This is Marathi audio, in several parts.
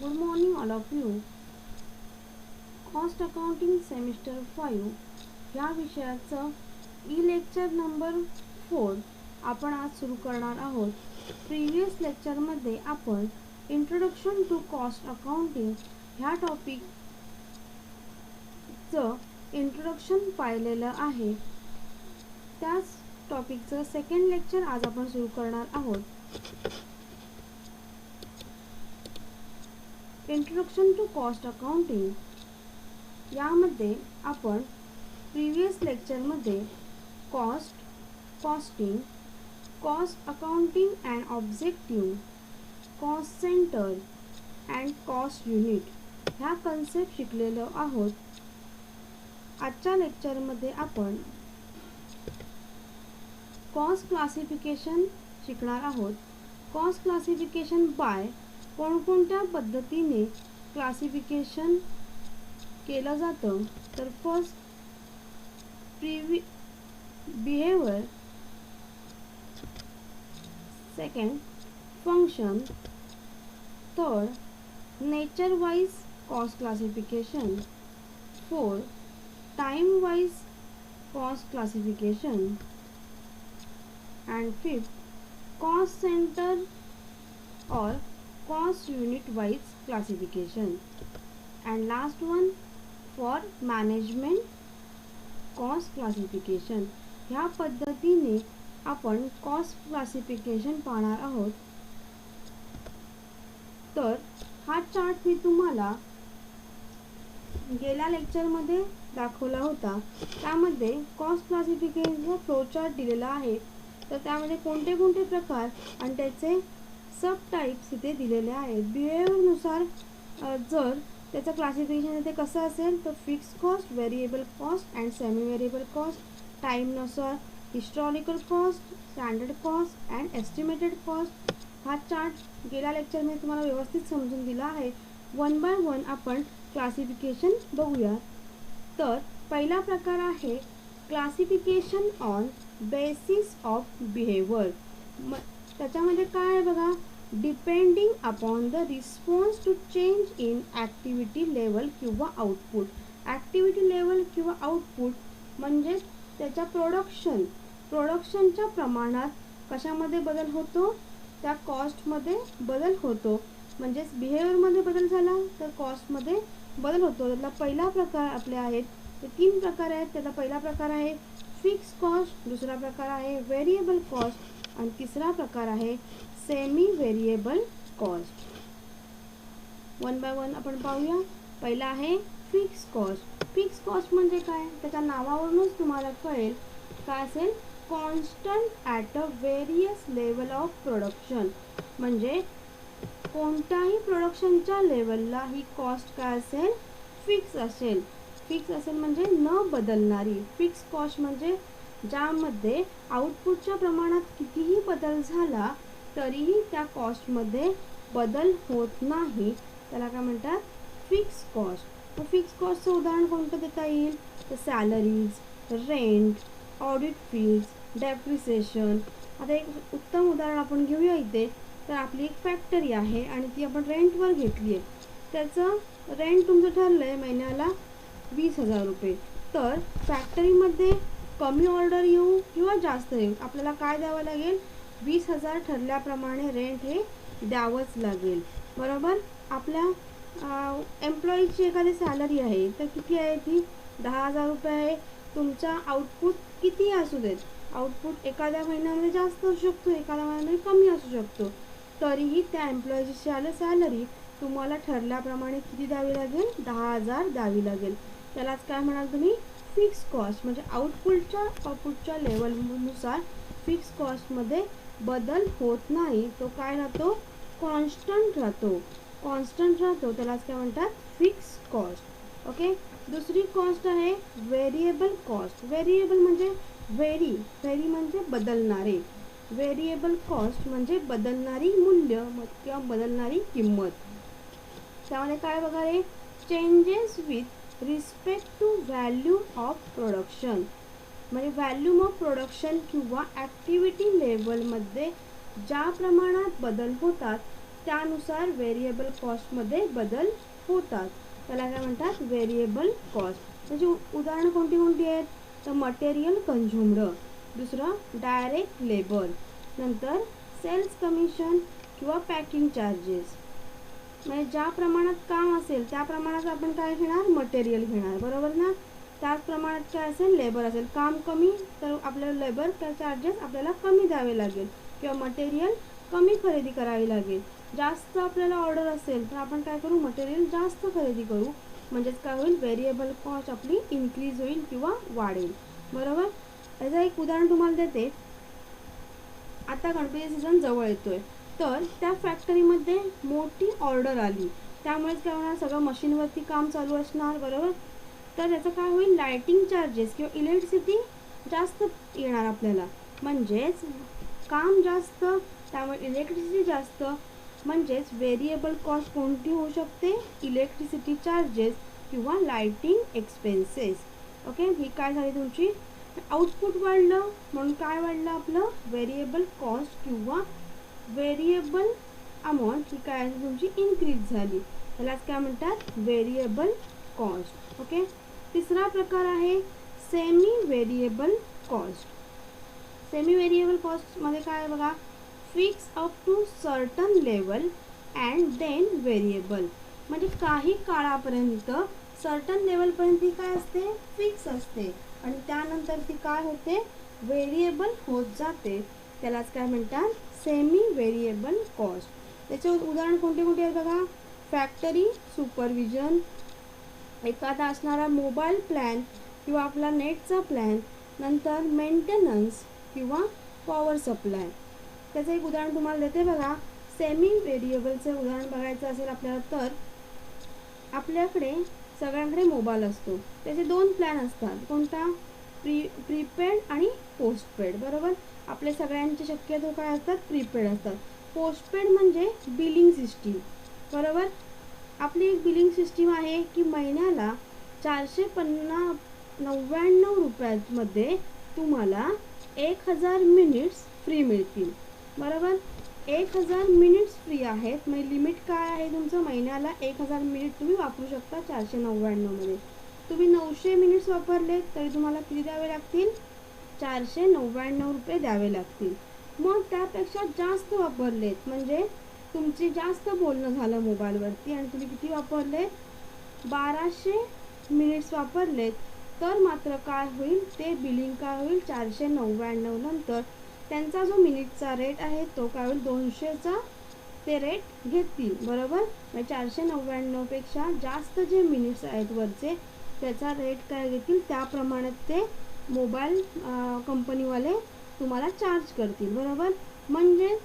Good morning all of you. Cost accounting semester 5 ह्या विषयाचं ई लेक्चर नंबर 4 आपण आज सुरू करणार आहोत. प्रिव्हियस लेक्चरमध्ये आपण इंट्रोडक्शन टू कॉस्ट अकाउंटिंग ह्या टॉपिकचं इंट्रोडक्शन पाहिलेलं आहे. त्याच टॉपिकचं सेकंड लेक्चर आज आपण सुरू करणार आहोत. इंट्रोडक्शन टू कॉस्ट अकाउंटिंग यामध्ये आपण प्रिव्हियस लेक्चरमध्ये cost, costing, cost accounting and objective, cost centre and cost unit ह्या कन्सेप्ट शिकलेलो आहोत. आजच्या लेक्चरमध्ये आपण कॉस्ट क्लासिफिकेशन शिकणार आहोत. कॉस्ट क्लासिफिकेशन बाय कोणकोणत्या पद्धतीने क्लासिफिकेशन केलं जातं तर first behaviour, second function, third nature wise cost classification, fourth time wise cost classification and fifth cost center or cost unit wise classification and last one for management cost classification. ह्या पद्धतीने आपण कॉस्ट क्लासिफिकेशन पाहणार आहोत. तर हा चार्ट मी तुम्हाला गेल्या लेक्चरमध्ये दाखवला होता. त्यामध्ये कॉस्ट क्लासिफिकेशनचा फ्लो चार्ट दिलेला आहे. तर त्यामध्ये कोणते कोणते प्रकार आणि त्याचे सब टाइप्स इथे दिलेले आहेत. बिहेवियरनुसार जर त्याचं क्लासिफिकेशन इथे कसं असेल तर fix cost, variable cost and semi variable cost, टाईमनुसार historical cost, standard cost and estimated cost. हा चार्ट गेल्या लेक्चरमध्ये तुम्हाला व्यवस्थित समजून दिला आहे. वन बाय वन आपण क्लासिफिकेशन बघूया. तर पहिला प्रकार आहे classification on basis of behaviour. त्याच्यामध्ये काय आहे बघा, depending upon the response to change in activity level किंवा आउटपुट. ॲक्टिव्हिटी लेवल किंवा आउटपुट म्हणजे त्याच्या प्रोडक्शनच्या प्रमाणात कशामध्ये बदल होतो, त्या कॉस्टमध्ये बदल होतो. म्हणजेच बिहेवियरमध्ये बदल झाला तर कॉस्टमध्ये बदल होतो. त्यातला पहिला प्रकार आपले आहेत ते 3 प्रकार आहेत. त्याचा पहिला प्रकार आहे फिक्स कॉस्ट, दुसरा प्रकार आहे व्हेरिएबल कॉस्ट आणि तिसरा प्रकार आहे semi variable cost. One by one आपण पाहूया. पहिला आहे फिक्स कॉस्ट. फिक्स कॉस्ट म्हणजे काय, त्याच्या नावावरूनच तुम्हाला कळेल काय असेल, constant at a various level of production. म्हणजे कोणत्याही प्रोडक्शनच्या लेवलला ही कॉस्ट काय असेल, फिक्स असेल. फिक्स असेल म्हणजे न बदलणारी. फिक्स कॉस्ट म्हणजे ज्यामध्ये आउटपुटच्या प्रमाणात कितीही बदल झाला तरीही त्या कॉस्टमध्ये बदल होत नाही, त्याला काय म्हणतात, फिक्स कॉस्ट. तर फिक्स कॉस्टचं उदाहरण कोणतं देता येईल तर salaries, rent, audit fees, depreciation. आता एक उत्तम उदाहरण आपण घेऊया इथे. तर आपली एक फॅक्टरी आहे आणि ती आपण रेंटवर घेतली आहे. त्याचं रेंट तुमचं ठरलं आहे महिन्याला 20,000 रुपये. तर फॅक्टरीमध्ये कमी ऑर्डर येऊ किंवा जास्त येऊ आपल्याला काय द्यावं लागेल, 20,000 ठरल्याप्रमाणे रेंट हे द्यावंच लागेल, बरोबर. आपल्या एम्प्लॉईची एखादी सॅलरी आहे तर किती आहे, ती 10,000 रुपये आहे. तुमचा आउटपुट किती असू देत, आउटपुट एखाद्या महिन्यामध्ये जास्त असू शकतो, एखाद्या महिन्यामध्ये कमी असू शकतो, तरीही त्या एम्प्लॉईची सॅलरी तुम्हाला ठरल्याप्रमाणे किती द्यावी लागेल, 10,000 द्यावी लागेल. त्यालाच काय म्हणाल तुम्ही, फिक्स कॉस्ट. म्हणजे आउटपुटच्या लेवलनुसार फिक्स कॉस्टमध्ये बदल होत नाही, तो काय राहतो, कॉन्स्टंट राहतो. त्यालाच काय म्हणतात, फिक्स कॉस्ट. ओके. दुसरी कॉस्ट आहे व्हेरिएबल कॉस्ट. व्हेरिएबल म्हणजे व्हेरी म्हणजे बदलणारे. व्हेरिएबल कॉस्ट म्हणजे बदलणारी मूल्य किंवा बदलणारी किंमत. त्यामध्ये काय बघा रे, changes with respect to value of production. म्हणजे व्हॅल्यूम ऑफ प्रोडक्शन किंवा ॲक्टिव्हिटी लेवलमध्ये ज्या प्रमाणात बदल होतात त्यानुसार व्हेरिएबल कॉस्टमध्ये बदल होतात. त्याला काय म्हणतात, व्हेरिएबल कॉस्ट. त्याची उदाहरणं कोणती कोणती आहेत, तर मटेरियल कन्झ्युम्ड, दुसरं डायरेक्ट लेबर, नंतर सेल्स कमिशन किंवा पॅकिंग चार्जेस. म्हणजे ज्या प्रमाणात काम असेल त्या प्रमाणात आपण काय घेणार, मटेरियल घेणार, बरोबर ना. त्याच प्रमाणात काय असेल, लेबर असेल. काम कमी तर आपल्याला लेबर चार्जेस आपल्याला कमी द्यावे लागेल किंवा मटेरियल कमी खरेदी करावी लागेल. जास्त आपल्याला ऑर्डर असेल तर आपण काय करू, मटेरियल जास्त खरेदी करू. म्हणजेच काय होईल, व्हेरिएबल कॉस्ट आपली इन्क्रीज होईल किंवा वाढेल, बरोबर. याचं एक उदाहरण तुम्हाला देते. आता गणपती सीझन जवळ येतोय, तर त्या फॅक्टरीमध्ये मोठी ऑर्डर आली, त्यामुळेच काय होणार, सगळं मशीनवरती काम चालू असणार, बरोबर. तर याचं काय होईल, लायटिंग चार्जेस किंवा इलेक्ट्रिसिटी जास्त येणार आपल्याला. म्हणजेच काम जास्त, त्यामुळे इलेक्ट्रिसिटी जास्त. म्हणजेच व्हेरिएबल कॉस्ट कोणती होऊ शकते, इलेक्ट्रिसिटी चार्जेस किंवा लायटिंग एक्सपेन्सेस. ओके, ही काय झाली तुमची, आउटपुट वाढलं म्हणून काय वाढलं आपलं, व्हेरिएबल कॉस्ट किंवा व्हेरिएबल अमाऊंट ही काय तुमची इन्क्रीज झाली. त्यालाच काय म्हणतात, व्हेरिएबल कॉस्ट. ओके, तिसरा प्रकार आहे semi variable cost. Semi variable कॉस्टमध्ये काय आहे बघा, fix up to certain level and then variable. म्हणजे काही काळापर्यंत सर्टन लेवलपर्यंत ती काय असते, फिक्स असते, आणि त्यानंतर ती काय होते, व्हेरिएबल होत जाते. त्यालाच काय म्हणतात, सेमी व्हेरिएबल कॉस्ट. त्याचे उदाहरण कोणते कोणते आहेत बघा, फॅक्टरी सुपरविजन, एखादा असणारा मोबाईल प्लॅन किंवा आपला नेटचा प्लॅन, नंतर मेंटेनन्स किंवा पॉवर सप्लाय. त्याचं एक उदाहरण तुम्हाला देते बघा. सेमी व्हेरिएबलचं उदाहरण बघायचं असेल आपल्याला तर आपल्याकडे सगळ्यांकडे मोबाईल असतो, त्याचे दोन प्लॅन असतात. कोणता, प्रीपेड आणि पोस्टपेड, बरोबर. आपले सगळ्यांचे शक्यतो काय असतात, प्रीपेड असतात. पोस्टपेड म्हणजे बिलिंग सिस्टीम, बरोबर. आपली एक बिलिंग सिस्टीम आहे की महिन्याला 499 रुपयांमध्ये तुम्हाला 1000 मिनिट्स फ्री मिळतील, बरोबर. 1000 मिनिट्स फ्री आहेत. मग लिमिट काय आहे तुमचं, महिन्याला 1000 मिनिट तुम्ही वापरू शकता 499 मध्ये. तुम्ही 900 मिनिट्स वापरले तरी तुम्हाला किती द्यावे लागतील, 499 रुपये द्यावे लागतील. मग त्यापेक्षा जास्त वापरलेत, म्हणजे तुमची जास्त बोलणं झालं मोबाईलवरती आणि तुम्ही किती वापरले, 1200 मिनिट्स वापरलेत, तर मात्र काय होईल, ते बिलिंग काय होईल, 499 नंतर त्यांचा जो मिनिटचा रेट आहे तो काय होईल, 200चा ते रेट घेतील, बरोबर. म्हणजे 499 पेक्षा जास्त जे मिनिट्स आहेत वरचे त्याचा रेट काय घेतील, त्याप्रमाणे ते मोबाईल कंपनीवाले तुम्हाला चार्ज करतील, बरोबर. म्हणजे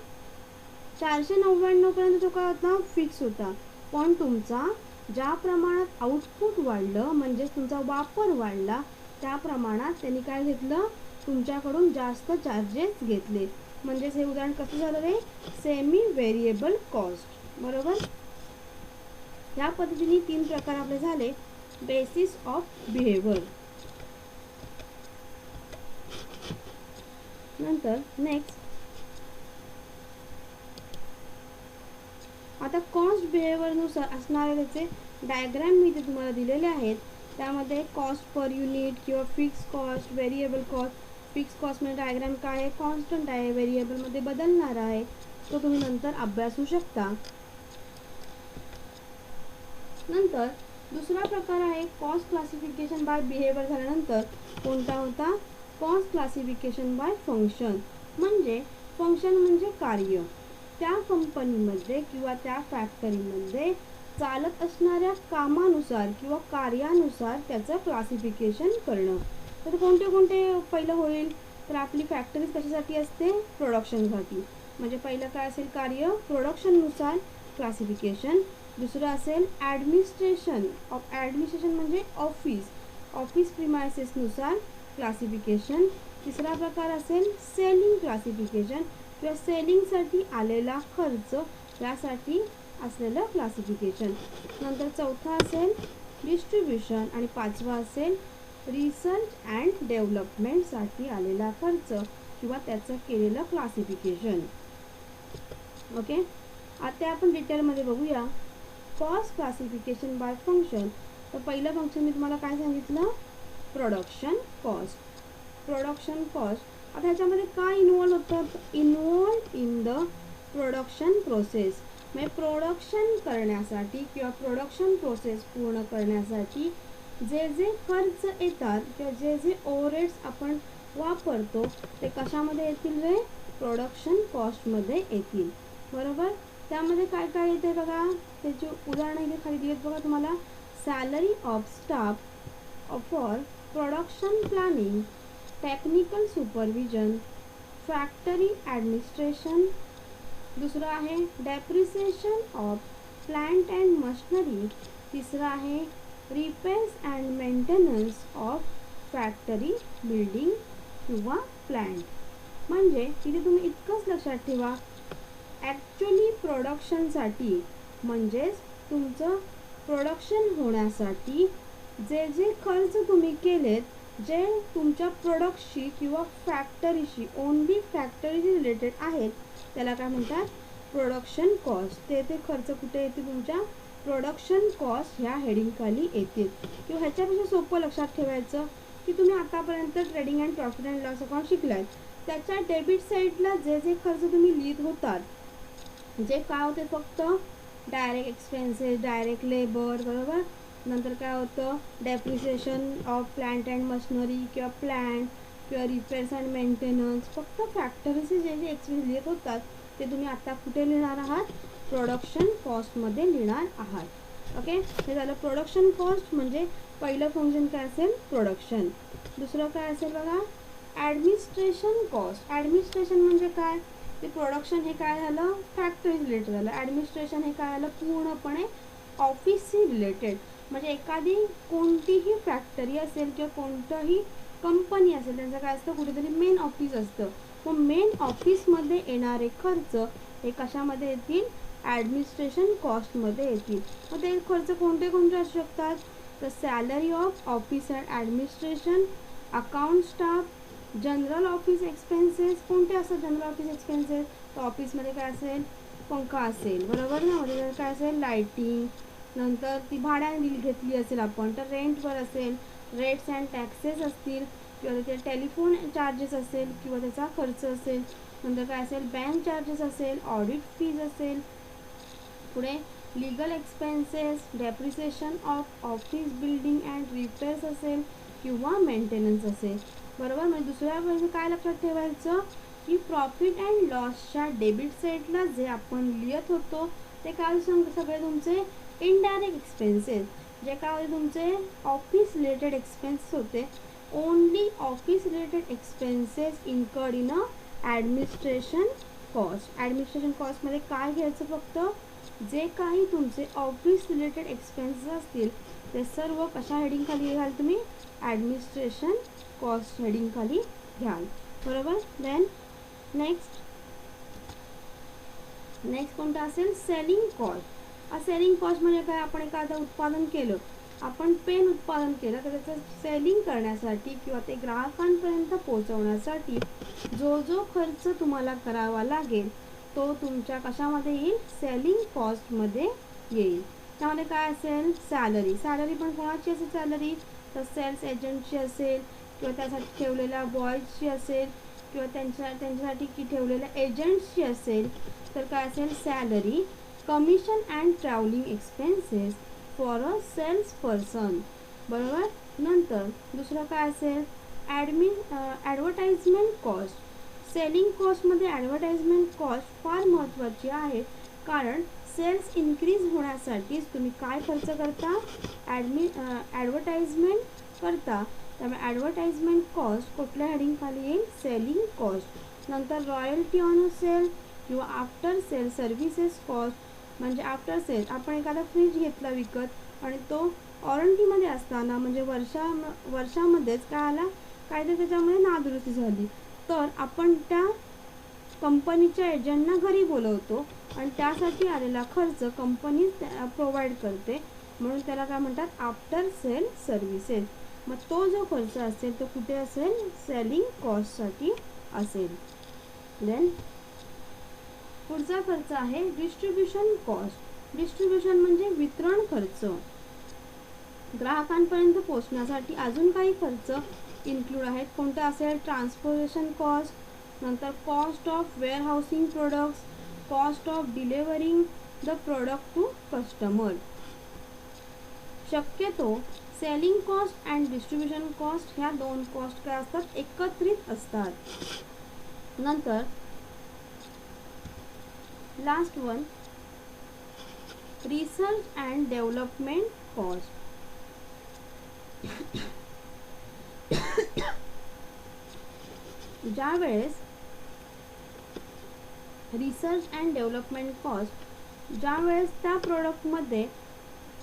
499 पर्यंत तो काय होता, फिक्स होता. पण तुमचा ज्या प्रमाणात आउटपुट वाढलं, म्हणजेच तुमचा वापर वाढला, त्या प्रमाणात त्यांनी काय घेतलं, तुमच्याकडून जास्त चार्जेस घेतले. म्हणजेच हे उदाहरण कसं झालं रे, सेमी व्हेरिएबल कॉस्ट, बरोबर. या पद्धतीने 3 प्रकार आपले झाले, बेसिस ऑफ बिहेवियर. नंतर नेक्स्ट आता कॉस्ट बिहेवियरनुसार असणारे त्याचे डायग्राम मी इथे तुम्हाला दिलेले आहेत. त्यामध्ये कॉस्ट पर युनिट किंवा fix cost, variable cost. Fix cost म्हणजे डायग्राम काय आहे, कॉन्स्टंट आहे, व्हेरिएबलमध्ये बदलणार आहे, तो तुम्ही नंतर अभ्यासू शकता. नंतर दुसरा प्रकार आहे कॉस्ट क्लासिफिकेशन बाय बिहेवियर. झाल्यानंतर कोणता होता, कॉस्ट क्लासिफिकेशन बाय फंक्शन. म्हणजे फंक्शन म्हणजे कार्य, त्या कंपनीमध्ये किंवा त्या फॅक्टरीमध्ये चालत असणाऱ्या कामानुसार किंवा कार्यानुसार त्याचं क्लासिफिकेशन करणं. तर कोणते कोणते पहिलं होईल, तर आपली फॅक्टरीज कशासाठी असते, प्रोडक्शनसाठी. म्हणजे पहिलं काय असेल कार्य, प्रोडक्शननुसार क्लासिफिकेशन. दुसरं असेल ॲडमिनिस्ट्रेशन. ॲडमिनिस्ट्रेशन म्हणजे ऑफिस प्रिमायसेसनुसार क्लासिफिकेशन. तिसरा प्रकार असेल सेलिंग क्लासिफिकेशन किंवा सेलिंगसाठी आलेला खर्च यासाठी असलेलं क्लासिफिकेशन. नंतर चौथा असेल डिस्ट्रीब्युशन आणि पाचवा असेल रिसर्च अँड डेव्हलपमेंटसाठी आलेला खर्च किंवा त्याचं केलेलं क्लासिफिकेशन. ओके, आता आपण डिटेलमध्ये बघूया कॉस्ट क्लासिफिकेशन बाय फंक्शन. तर पहिलं फंक्शन मी तुम्हाला काय सांगितलं, प्रोडक्शन कॉस्ट. प्रोडक्शन कॉस्ट आता ह्याच्यामध्ये काय इन्व्हॉल्व होतं, involve in the production process. म्हणजे प्रोडक्शन करण्यासाठी किंवा प्रोडक्शन प्रोसेस पूर्ण करण्यासाठी जे जे खर्च येतात किंवा जे जे ओव्हरहेड्स आपण वापरतो ते कशामध्ये येतील रे, प्रोडक्शन कॉस्टमध्ये येतील. बरोबर. त्यामध्ये काय काय येते बघा, त्याची उदाहरणं इथे खाली दिलीत बघा तुम्हाला. Salary of staff for production planning, technical supervision, factory administration. दुसरं आहे depreciation of plant and machinery. तिसरं आहे repairs and maintenance of factory building किंवा प्लांट. म्हणजे इथे तुम्ही इतकंच लक्षात ठेवा, ॲक्च्युली प्रोडक्शनसाठी म्हणजेच तुमचं प्रोडक्शन होण्यासाठी जे जे खर्च तुम्ही केलेत, जे तुमच्या प्रोडक्टशी किंवा फॅक्टरीशी, ओनली फॅक्टरीशी रिलेटेड आहेत, त्याला काय म्हणतात, प्रोडक्शन कॉस्ट. ते खर्च कुठे येते, तुमच्या प्रोडक्शन कॉस्ट ह्या हेडिंगखाली येतील. किंवा ह्याच्यापेक्षा सोपं लक्षात ठेवायचं की तुम्ही आतापर्यंत trading and profit and loss account शिकलात, त्याच्या डेबिट साईडला जे जे खर्च तुम्ही लिहित होतात, जे काय होते, फक्त डायरेक्ट एक्सपेन्सेस, डायरेक्ट लेबर, बरोबर. नंतर काय होतं, depreciation of plant and machinery किंवा प्लांट किंवा रिपेअर्स अँड मेंटेनन्स, फक्त फॅक्टरीचे जे जे एक्सपेन्स लिहित होतात ते तुम्ही आता कुठे लिहिणार आहात, प्रोडक्शन कॉस्टमध्ये लिहिणार आहात. ओके. हे झालं प्रोडक्शन कॉस्ट. म्हणजे पहिलं फंक्शन काय असेल, प्रोडक्शन. दुसरं काय असेल बघा, ॲडमिनिस्ट्रेशन कॉस्ट. ॲडमिनिस्ट्रेशन म्हणजे काय, ते प्रोडक्शन हे काय झालं, फॅक्टरी रिलेटेड झालं. ॲडमिनिस्ट्रेशन हे काय झालं, पूर्णपणे ऑफिसशी रिलेटेड. म्हणजे एखादी कोणतीही फॅक्टरी असेल किंवा कोणतंही कंपनी असेल, त्यांचं काय असतं, कुठेतरी मेन ऑफिस असतं. मग मेन ऑफिसमध्ये येणारे खर्च हे कशामध्ये येतील, ॲडमिनिस्ट्रेशन कॉस्टमध्ये येतील. मग ते खर्च कोणते कोणते असू शकतात, तर salary of office and administration, account staff, general office expenses. कोणते असतात जनरल ऑफिस एक्सपेन्सेस, तर ऑफिसमध्ये काय असेल, पंखा असेल, बरोबर ना. म्हणजे काय असेल, लाईटिंग. नंतर ती भाड्याने घेतली असेल आपण तर रेंटवर असेल, रेट्स अँड टॅक्सेस असतील, किंवा त्याचे टेलिफोन चार्जेस असेल किंवा त्याचा खर्च असेल. नंतर काय असेल, बँक चार्जेस असेल, ऑडिट फीज असेल. पुढे legal expenses, depreciation of office building and repairs असेल किंवा मेंटेनन्स असेल, बरोबर. म्हणजे दुसऱ्या म्हणजे काय लक्षात ठेवायचं की प्रॉफिट अँड लॉसच्या डेबिट साईडला जे आपण लिहित होतो ते काय सगळे तुमचे इनडायरेक्ट एक्सपेन्सेस, जे काय होते तुमचे ऑफिस रिलेटेड एक्सपेन्सेस होते. Only office related expenses incurred in a administration cost. Administration कॉस्टमध्ये काय घ्यायचं, फक्त जे काही तुमचे ऑफिस रिलेटेड एक्सपेन्सेस असतील ते सर्व कशा हेडिंगखाली घ्याल तुम्ही, ॲडमिनिस्ट्रेशन कॉस्ट हेडिंगखाली घ्याल, बरोबर. देन नेक्स्ट कोणता असेल, सेलिंग कॉस्ट. सेलिंग कॉस्ट म्हणजे काय, आपण एखादं उत्पादन केलं, आपण पेन उत्पादन केलं तर त्याचं सेलिंग करण्यासाठी किंवा ते ग्राहकांपर्यंत पोहोचवण्यासाठी जो जो खर्च तुम्हाला करावा लागेल तो तुमच्या कशामध्ये येईल, सेलिंग कॉस्टमध्ये येईल. त्यामध्ये काय असेल, सॅलरी. सॅलरी पण कोणाची असेल सॅलरी, तर सेल्स एजंटची असेल किंवा त्यासाठी ठेवलेल्या बॉयजची असेल किंवा त्यांच्यासाठी की ठेवलेल्या एजंट्सची असेल. तर काय असेल, salary. Commission and travelling expenses for a sales person, बरोबर. नंतर दुसरं काय असेल, ॲडव्हर्टाइजमेंट कॉस्ट. सेलिंग कॉस्टमध्ये ॲडव्हर्टाइजमेंट कॉस्ट फार महत्त्वाची आहे, कारण सेल्स इन्क्रीज होण्यासाठीच तुम्ही काय खर्च करता, ॲडव्हर्टाइजमेंट करता. त्यामुळे ॲडव्हर्टाइजमेंट कॉस्ट कुठल्या हेडिंगखाली येईल, सेलिंग कॉस्ट. नंतर रॉयल्टी ऑन सेल किंवा आफ्टर सेल सर्व्हिसेस कॉस्ट. म्हणजे आफ्टर सेल आपण एखादा फ्रीज घेतला विकत आणि तो वॉरंटीमध्ये असताना म्हणजे वर्षामध्येच काय आला, काहीतरी त्याच्यामुळे नादुरुस्ती झाली, तर आपण त्या कंपनीच्या एजंटना घरी बोलवतो आणि त्यासाठी आलेला खर्च कंपनी प्रोव्हाइड करते, म्हणून त्याला काय म्हणतात, आफ्टर सेल सर्व्हिसेस. मग तो जो खर्च असेल तो कुठे असेल, 'सेलिंग कॉस्टसाठी' असेल. देन नेक्स्ट कोणता असेल, सेलिंग कॉस्ट. सेलिंग कॉस्ट म्हणजे काय, आपण एखादा उत्पादन केलं, आपण पेन उत्पादन केलं तर रेंटवर असेल, रेट्स अँड टॅक्सेस असतील, किंवा त्याचे टेलिफोन चार्जेस असेल, ऑडिट फीज असेल. पुढे legal expenses, depreciation of office building and repairs असेल किंवा मेंटेनन्स असेल. बरोबर. म्हणजे दुसऱ्या म्हणजे काय लक्षात ठेवायचं की पुढचा खर्च आहे डिस्ट्रीब्युशन कॉस्ट. डिस्ट्रीब्युशन म्हणजे वितरण खर्च. ग्राहकांपर्यंत पोहोचण्यासाठी अजून काही खर्च इन्क्लूड आहेत. कोणते असेल? ट्रान्सपोर्टेशन कॉस्ट, नंतर cost of warehousing products, cost of delivering the product to customer. शक्यतो selling cost and distribution cost ह्या दोन कॉस्ट काय असतात? एकत्रित असतात. नंतर last one research and development cost. ज्यावेळेस रिसर्च अँड डेव्हलपमेंट कॉस्ट ज्यावेळेस त्या प्रोडक्टमध्ये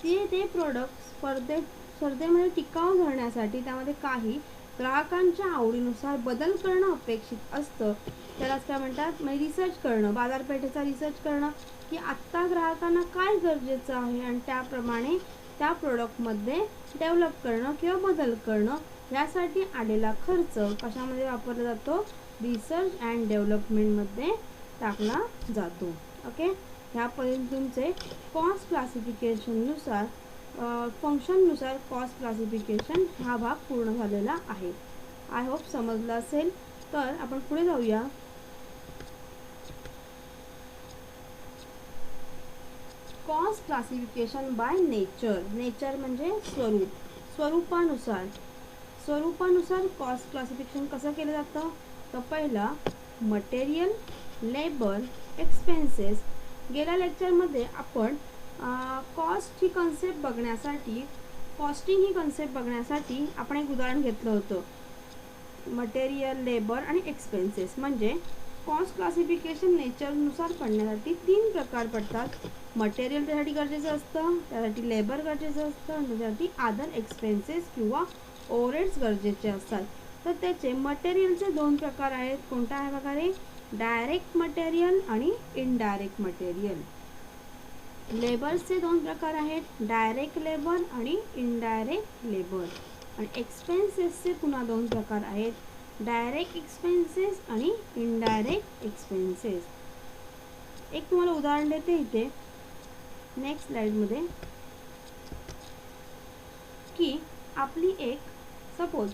ते प्रोडक्ट स्पर्धेमध्ये टिकाऊ धरण्यासाठी त्यामध्ये काही ग्राहकांच्या आवडीनुसार बदल करणं अपेक्षित असतं, त्यालाच काय म्हणतात? म्हणजे रिसर्च करणं, बाजारपेठेचा रिसर्च करणं की आत्ता ग्राहकांना काय गरजेचं आहे आणि त्याप्रमाणे त्या प्रोडक्टमध्ये डेव्हलप करणं किंवा बदल करणं, यासाठी आलेला खर्च कशामध्ये वापरला जातो? रिसर्च अँड डेव्हलपमेंटमध्ये टाकला जातो. ओके, ह्यापर्यंत तुमचे कॉस्ट क्लासिफिकेशननुसार फंक्शननुसार कॉस्ट क्लासिफिकेशन हा भाग पूर्ण झालेला आहे. आय होप समजलं असेल. तर आपण पुढे जाऊया. Cost classification by nature. Nature म्हणजे स्वरूप, स्वरूपानुसार कॉस्ट क्लासिफिकेशन कसं केलं जातं? तर पहिला मटेरियल, लेबर, एक्सपेन्सेस. गेल्या लेक्चरमध्ये आपण कॉस्ट ही कन्सेप्ट बघण्यासाठी, कॉस्टिंग ही कन्सेप्ट बघण्यासाठी आपण एक उदाहरण घेतलं होतं. मटेरियल, लेबर आणि एक्सपेन्सेस. म्हणजे कॉस्ट क्लासिफिकेशन नेचरनुसार पडण्यासाठी 3 प्रकार पडतात. मटेरियल त्यासाठी गरजेचं असतं, त्यासाठी लेबर गरजेचं असतं आणि त्यासाठी अदर एक्सपेन्सेस किंवा ओव्हरहेड्स गरजेचे असतात. तर त्याचे मटेरियलचे 2 प्रकार आहेत. कोणता आहे बघा रे? डायरेक्ट मटेरियल आणि इनडायरेक्ट मटेरियल. लेबर्सचे 2 प्रकार आहेत, डायरेक्ट लेबर आणि इनडायरेक्ट लेबर. आणि एक्सपेन्सेसचे पुन्हा 2 प्रकार आहेत, डायरेक्ट एक्सपेन्सेस आणि इनडायरेक्ट एक्सपेन्सेस. एक तुम्हाला उदाहरण देते इथे नेक्स्ट स्लाइडमध्ये, की सपोज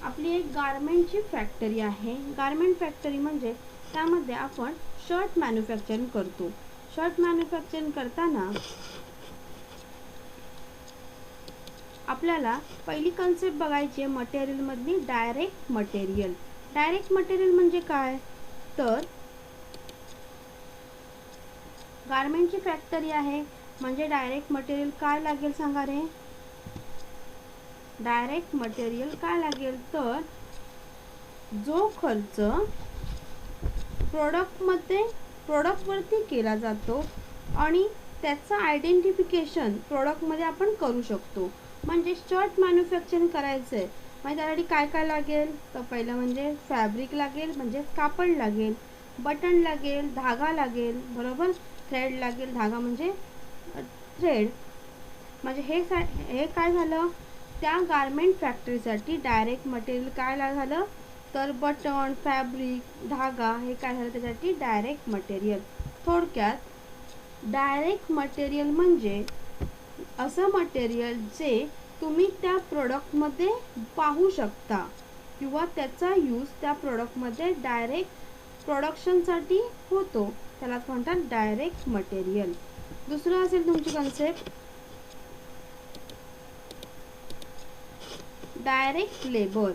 आपली एक गारमेंटची फॅक्टरी आहे. गारमेंट फॅक्टरी म्हणजे त्यामध्ये आपण शर्ट मॅन्युफॅक्चरिंग करतो. शर्ट मॅन्युफॅक्चरिंग करताना आपल्याला पहिली कन्सेप्ट बघायची आहे मटेरियलमधली, डायरेक्ट मटेरियल. डायरेक्ट मटेरियल म्हणजे काय? तर गारमेंटची फॅक्टरी आहे म्हणजे डायरेक्ट मटेरियल काय लागेल सांगा रे? डायरेक्ट मटेरियल काय लागेल? तर जो खर्च प्रोडक्टवरती केला जातो आणि त्याचं आयडेंटिफिकेशन प्रोडक्टमध्ये आपण करू शकतो. म्हणजे शर्ट मॅन्युफॅक्चरिंग करायचं आहे म्हणजे त्यासाठी काय काय लागेल? तर पहिलं म्हणजे फॅब्रिक लागेल, म्हणजे कापड लागेल, बटन लागेल, धागा लागेल, बरोबर, थ्रेड लागेल. धागा म्हणजे थ्रेड. म्हणजे हे काय झालं? त्या गारमेंट फॅक्टरीसाठी डायरेक्ट मटेरियल काय झालं? तर बटन, फॅब्रिक, धागा हे काय झालं? त्यासाठी डायरेक्ट मटेरियल. थोडक्यात डायरेक्ट मटेरियल म्हणजे असं मटेरियल जे तुम्ही त्या प्रोडक्टमध्ये पाहू शकता किंवा त्याचा यूज त्या प्रोडक्टमध्ये डायरेक्ट प्रोडक्शनसाठी होतो, त्याला म्हणतात डायरेक्ट मटेरियल. दुसरं असेल तुमची concept direct labour.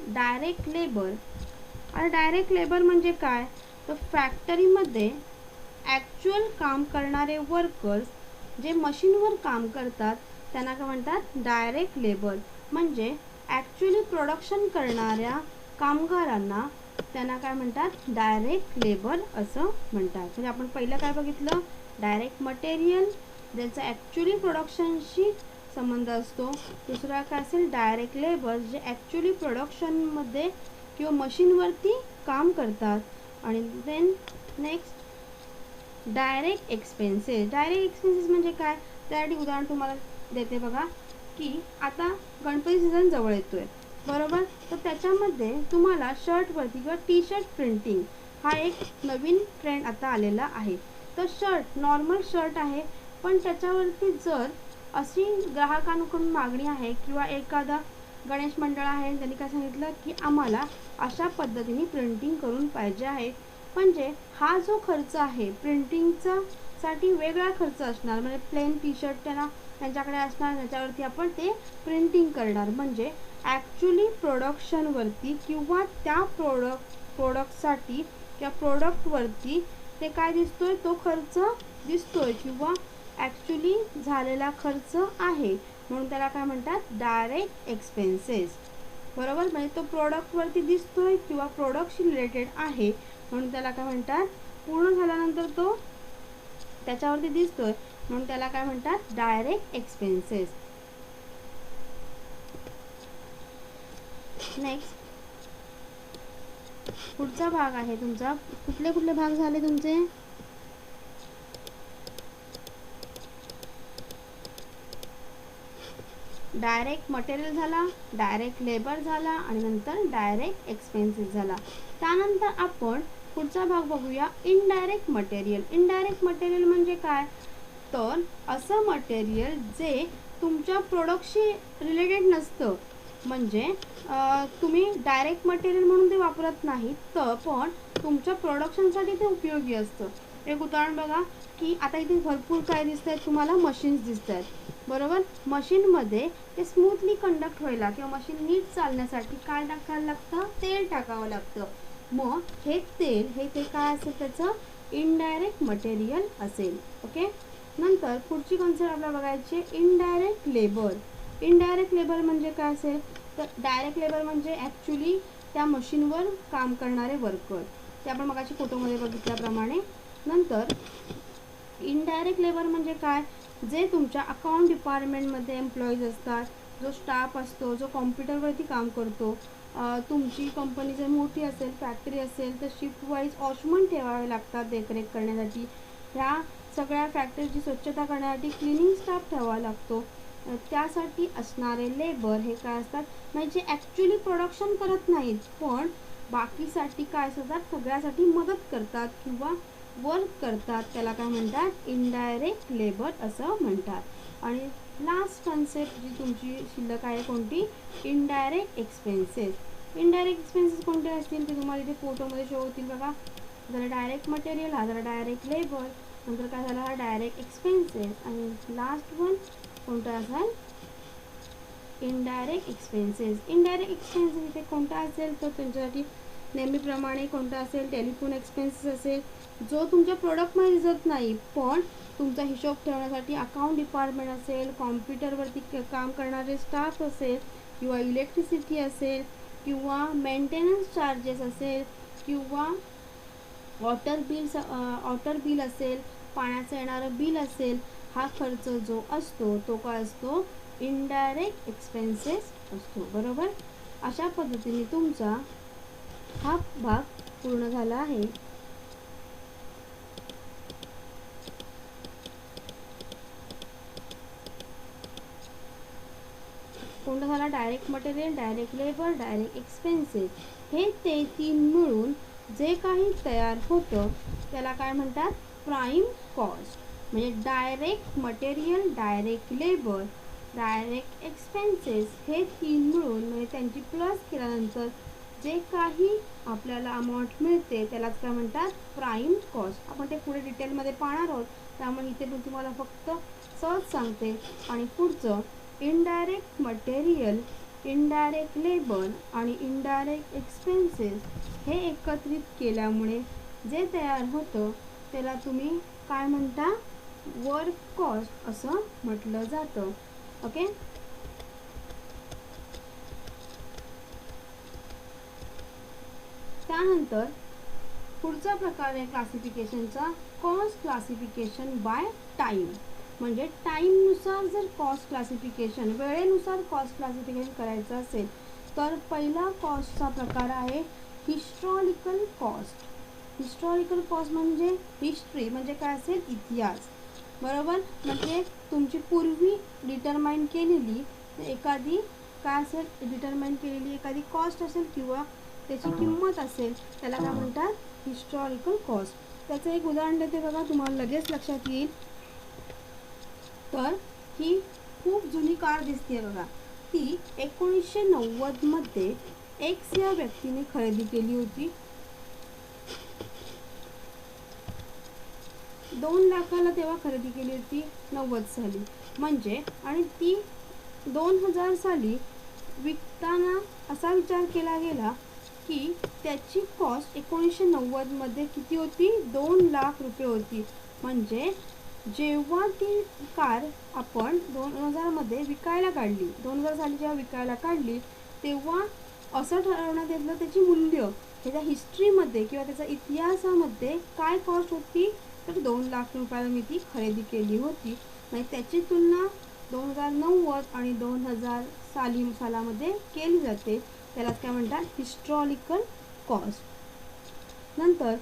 Direct labour आणि डायरेक्ट लेबर म्हणजे काय? तर फॅक्टरीमध्ये ॲक्च्युअल काम करणारे वर्कर्स जे मशीनवर काम करतात त्यांना काय म्हणतात? Direct labour. म्हणजे ॲक्च्युअली प्रोडक्शन करणाऱ्या कामगारांना त्यांना काय म्हणतात? डायरेक्ट लेबर असं म्हणतात. म्हणजे आपण पहिलं काय बघितलं? डायरेक्ट मटेरियल ज्याचा ॲक्च्युली प्रोडक्शनशी संबंध असतो. दुसरा काय असेल? डायरेक्ट लेबर जे ॲक्च्युली प्रोडक्शनमध्ये किंवा मशीनवरती काम करतात. आणि then next direct expenses. Direct expenses म्हणजे काय? त्यासाठी उदाहरण तुम्हाला देते बघा, की आता गणपती सीझन जवळ येतोय बरोबर. तर त्याच्यामध्ये तुम्हाला शर्टवरती किंवा टी शर्ट प्रिंटिंग हा एक नवीन ट्रेंड आता आलेला आहे. तर शर्ट नॉर्मल शर्ट आहे, पण त्याच्यावरती जर अशी ग्राहकांकडून मागणी आहे किंवा एखादा गणेश मंडळ आहे, त्यांनी काय सांगितलं की आम्हाला अशा पद्धतीने प्रिंटिंग करून पाहिजे आहे. म्हणजे हा जो खर्च आहे प्रिंटिंगचा साठी वेगळा खर्च असणार. म्हणजे प्लेन टी शर्ट त्यांच्याकडे असणार, त्याच्यावरती आपण ते प्रिंटिंग करणार. म्हणजे ॲक्च्युली प्रोडक्शनवरती किंवा त्या प्रोडक्टसाठी किंवा प्रोडक्टवरती ते काय दिसतोय, तो खर्च दिसतोय किंवा ॲक्च्युली झालेला खर्च आहे. म्हणून त्याला काय म्हणतात, डायरेक्ट एक्सपेन्सेस. बरोबर. म्हणजे तो प्रोडक्टवरती दिसतोय किंवा प्रोडक्टशी रिलेटेड आहे, म्हणून त्याला काय म्हणतात, पूर्ण झाल्यानंतर तो त्याच्यावरती दिसतोय, म्हणून त्याला काय म्हणतात, डायरेक्ट एक्सपेन्सेस. नेक्स्ट पुढचा भाग आहे तुमचा. कुठले कुठले भाग झाले तुमचे? डायरेक्ट मटेरियल झाला, डायरेक्ट लेबर झाला आणि नंतर डायरेक्ट एक्सपेन्सेस झाला. त्यानंतर आपण पुढचा भाग बघूया, इनडायरेक्ट मटेरियल. इनडायरेक्ट मटेरियल म्हणजे काय, तर असं मटेरियल जे तुमच्या प्रोडक्टशी रिलेटेड नसतं. म्हणजे तुम्ही डायरेक्ट मटेरियल म्हणून ते वापरत नाही, तर पण तुमच्या प्रोडक्शनसाठी ते उपयोगी असतं. एक उदाहरण बघा की आता इथे भरपूर काय दिसत आहेत तुम्हाला, मशीन्स दिसत आहेत. बरोबर. मशीनमध्ये ते स्मूथली कंडक्ट व्हायला किंवा मशीन नीट चालण्यासाठी काय टाकायला लागतं, तेल टाकावं लागतं. मग हे तेल हे ते काय असेल, त्याचं इनडायरेक्ट मटेरियल असेल. ओके. नंतर पुढची कॉन्सेप्ट आपल्याला बघायची, इनडायरेक्ट लेबर. इनडायरेक्ट लेबर म्हणजे काय असेल, तर डायरेक्ट लेबर म्हणजे ॲक्च्युली त्या मशीनवर काम करणारे वर्कर, ते आपण मगाशी फोटोमध्ये बघितल्याप्रमाणे. नंतर इनडायरेक्ट लेबर म्हणजे काय, जे तुमच्या अकाउंट डिपार्टमेंटमध्ये एम्प्लॉईज असतात, जो स्टाफ असतो, जो कॉम्प्युटरवरती काम करतो. तुमची कंपनी जर मोठी असेल, फॅक्टरी असेल, तर शिफ्ट वाईज वॉचमन ठेवावे लागतात देखरेख करण्यासाठी. ह्या सगळ्या फॅक्टरीची स्वच्छता करण्यासाठी क्लिनिंग स्टाफ ठेवावा लागतो. त्यासाठी असणारे लेबर हे काय असतात, म्हणजे ॲक्च्युली प्रोडक्शन करत नाहीत, पण बाकीसाठी काय असतात, सगळ्यासाठी मदत करतात किंवा वर्क करतात. त्याला काय म्हणतात, इनडायरेक्ट लेबर असं म्हणतात. आणि लास्ट कन्सेप्ट जी तुमची शिल्लक आहे कोणती, इनडायरेक्ट एक्सपेन्सेस. इनडायरेक्ट एक्सपेन्सेस कोणते असतील ते तुम्हाला इथे फोटोमध्ये शो होतील बघा. जरा डायरेक्ट मटेरियल, हा जरा डायरेक्ट लेबर, नंतर काय झालं, हा डायरेक्ट एक्सपेन्सेस, आणि लास्ट वन कोणता असेल, इनडायरेक्ट एक्सपेन्सेस. इनडायरेक्ट एक्सपेन्सेस इथे कोणता असेल, तर तुमच्यासाठी नेहमीप्रमाणे कोणता असेल, टेलिफोन एक्सपेन्सेस असेल, जो तुमच्या प्रोडक्टमध्ये दिसत नाही, पण तुमचा हिशोब ठेवण्यासाठी अकाउंट डिपार्टमेंट असेल, कॉम्प्युटरवरती काम करणारे स्टाफ असेल, किंवा इलेक्ट्रिसिटी असेल, किंवा मेंटेनन्स चार्जेस असेल, किंवा वॉटर बिल असेल, पाण्याचं येणारं बिल असेल. हा खर्च जो असतो तो काय असतो, इनडायरेक्ट एक्सपेन्सेस असतो. बरोबर. अशा पद्धतीने तुमचा हा भाग पूर्ण झाला आहे. कोणता झाला, direct material, direct labour, direct expenses. हे ते तीन मिळून जे काही तयार होतं त्याला काय म्हणतात, प्राईम कॉस्ट. म्हणजे direct material, direct labour, direct expenses हे तीन मिळून म्हणजे त्यांची प्लस केल्यानंतर जे काही आपल्याला अमाऊंट मिळते त्यालाच काय म्हणतात, प्राईम कॉस्ट. आपण ते पुढे डिटेलमध्ये पाहणार आहोत, त्यामुळे इथे पण तुम्हाला फक्त सहज सांगते. आणि पुढचं इनडायरेक्ट मटेरियल, इनडायरेक्ट लेबर आणि इनडायरेक्ट एक्सपेन्सेस हे एकत्रित केल्यामुळे जे तयार होतं त्याला तुम्ही काय म्हणता, वर्क कॉस्ट असं म्हटलं जातं. ओके. त्यानंतर पुढचा प्रकार आहे क्लासिफिकेशनचा, कॉस्ट क्लासिफिकेशन बाय टाईम. म्हणजे टाईमनुसार जर कॉस्ट क्लासिफिकेशन, वेळेनुसार कॉस्ट क्लासिफिकेशन करायचं असेल, तर पहिला कॉस्टचा प्रकार आहे हिस्टॉरिकल कॉस्ट. हिस्टॉरिकल कॉस्ट म्हणजे हिस्ट्री म्हणजे काय असेल, इतिहास. बरोबर. म्हणजे तुमची पूर्वी डिटरमाइन केलेली एखादी काय असेल डिटरमाइन केलेली एखादी कॉस्ट असेल किंवा त्याची किंमत असेल, त्याला काय म्हणतात, हिस्टॉरिकल कॉस्ट. त्याचं एक उदाहरण देते बघा, तुम्हाला लगेच लक्षात येईल. तर ही खूप जुनी कार दिसते बघा. ती 1990 मध्ये एक्स या व्यक्तीने खरेदी केली होती. 2 लाखाला तेव्हा खरेदी केली होती 90 साली. म्हणजे आणि ती 2000 साली विकताना असा विचार केला गेला की त्याची कॉस्ट 1990 मध्ये किती होती, 2 लाख रुपये होती. म्हणजे जेव्हा ती कार आपण 2000 मध्ये विकायला काढली, 2000 साली जेव्हा विकायला काढली, तेव्हा असं ठरवण्यात येतलं त्याची मूल्य, त्याच्या हिस्ट्रीमध्ये किंवा त्याच्या इतिहासामध्ये काय कॉस्ट होती, तर 2 लाख रुपयाला मी ती खरेदी केली होती. म्हणजे त्याची तुलना 2090 आणि 2000 सालामध्ये केली जाते. त्यालाच काय म्हणतात, हिस्टॉरिकल कॉस्ट. नंतर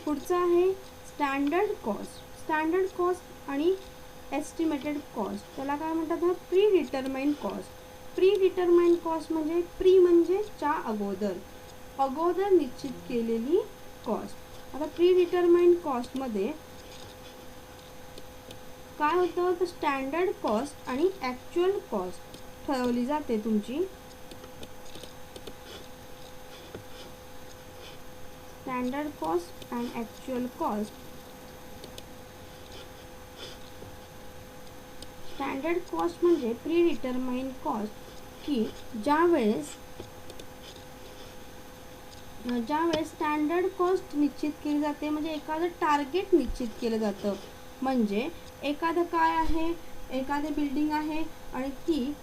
पुढचं आहे स्टँडर्ड कॉस्ट. स्टँडर्ड कॉस्ट आणि एस्टिमेटेड कॉस्ट, त्याला काय म्हणतात, हा pre determined cost. Pre determined cost म्हणजे प्री म्हणजे च्या अगोदर, अगोदर निश्चित केलेली कॉस्ट. आता प्री डिटरमाइंड कॉस्टमध्ये काय होतं, तर स्टँडर्ड कॉस्ट आणि ॲक्च्युअल कॉस्ट ठरवली जाते तुमची. Standard cost and actual cost. Standard cost म्हणजे प्री डिटरमाइंड कॉस्ट की ज्यावेळेस स्टँडर्ड कॉस्ट निश्चित केली जाते, म्हणजे एखादं टार्गेट निश्चित केलं जातं. म्हणजे एखादं काय आहे, एखादी बिल्डिंग आहे आणि ती